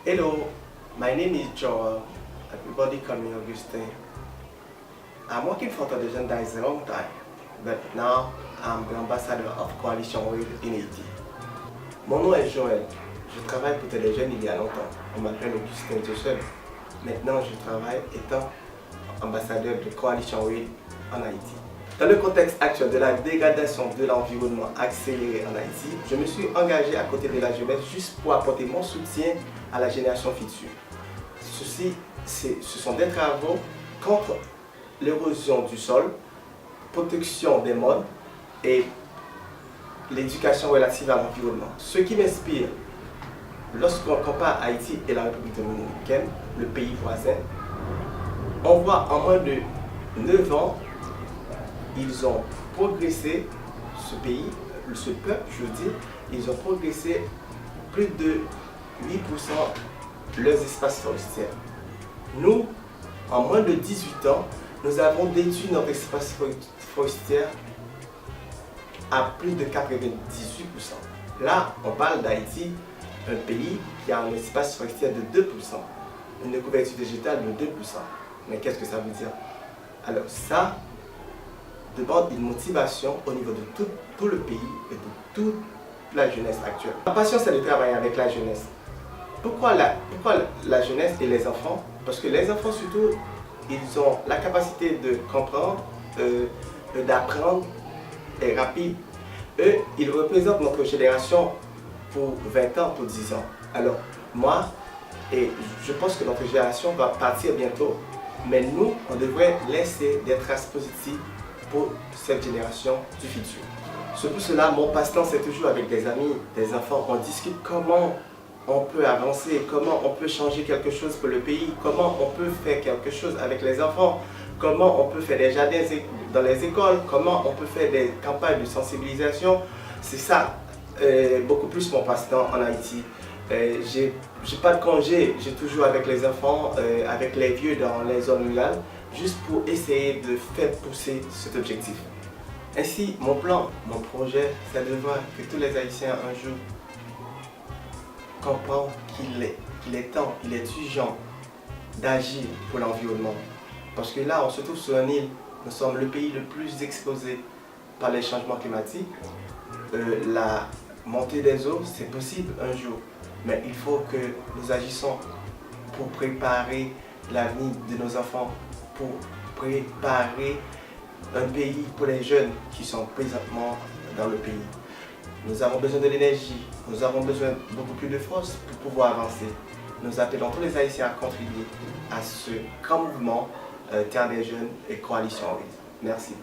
Hello, my name is Joel. Everybody call me Augustin. I'm working for Television that is a long time, but now I'm the ambassador of Coalition Wave in Haiti. Mon nom est Joël. Je travaille pour Téléjeunes il y a longtemps. On m'appelle Augustin tout seul. Maintenant, je travaille étant ambassadeur de Coalition Wave en Haïti. Dans le contexte actuel de la dégradation de l'environnement accélérée en Haïti, je me suis engagé à côté de la jeunesse juste pour apporter mon soutien à la génération future. Ce sont des travaux contre l'érosion du sol, protection des modes et l'éducation relative à l'environnement. Ce qui m'inspire, lorsqu'on compare Haïti et la République dominicaine, le pays voisin, on voit en moins de 9 ans, ils ont progressé, ce pays, ce peuple, je veux dire, ils ont progressé plus de 8% leurs espaces forestiers. Nous, en moins de 18 ans, nous avons détruit notre espace forestier à plus de 98%. Là, on parle d'Haïti, un pays qui a un espace forestier de 2%, une couverture végétale de 2%. Mais qu'est-ce que ça veut dire? Alors ça demande une motivation au niveau de tout le pays et de toute la jeunesse actuelle. Ma passion, c'est de travailler avec la jeunesse. Pourquoi la jeunesse et les enfants? Parce que les enfants surtout, ils ont la capacité de comprendre, d'apprendre et rapide. Eux, ils représentent notre génération pour 20 ans, pour 10 ans. Alors, moi, et je pense que notre génération va partir bientôt, mais nous, on devrait laisser des traces positives pour cette génération du futur. C'est pour cela, mon passe-temps, c'est toujours avec des amis, des enfants. On discute comment on peut avancer, comment on peut changer quelque chose pour le pays, comment on peut faire quelque chose avec les enfants, comment on peut faire des jardins dans les écoles, comment on peut faire des campagnes de sensibilisation. C'est ça, beaucoup plus mon passe-temps en Haïti. J'ai pas de congé, j'ai toujours avec les enfants, avec les vieux dans les zones rurales, juste pour essayer de faire pousser cet objectif. Ainsi, mon plan, mon projet, c'est de voir que tous les Haïtiens un jour comprennent qu'il est temps, il est urgent d'agir pour l'environnement. Parce que là, on se trouve sur une île, nous sommes le pays le plus exposé par les changements climatiques. La montée des eaux, c'est possible un jour, mais il faut que nous agissions pour préparer l'avenir de nos enfants, pour préparer un pays pour les jeunes qui sont présentement dans le pays. Nous avons besoin de l'énergie, nous avons besoin de beaucoup plus de force pour pouvoir avancer. Nous appelons tous les Haïtiens à contribuer à ce grand mouvement Terre des Jeunes et Coalition Wave. Merci.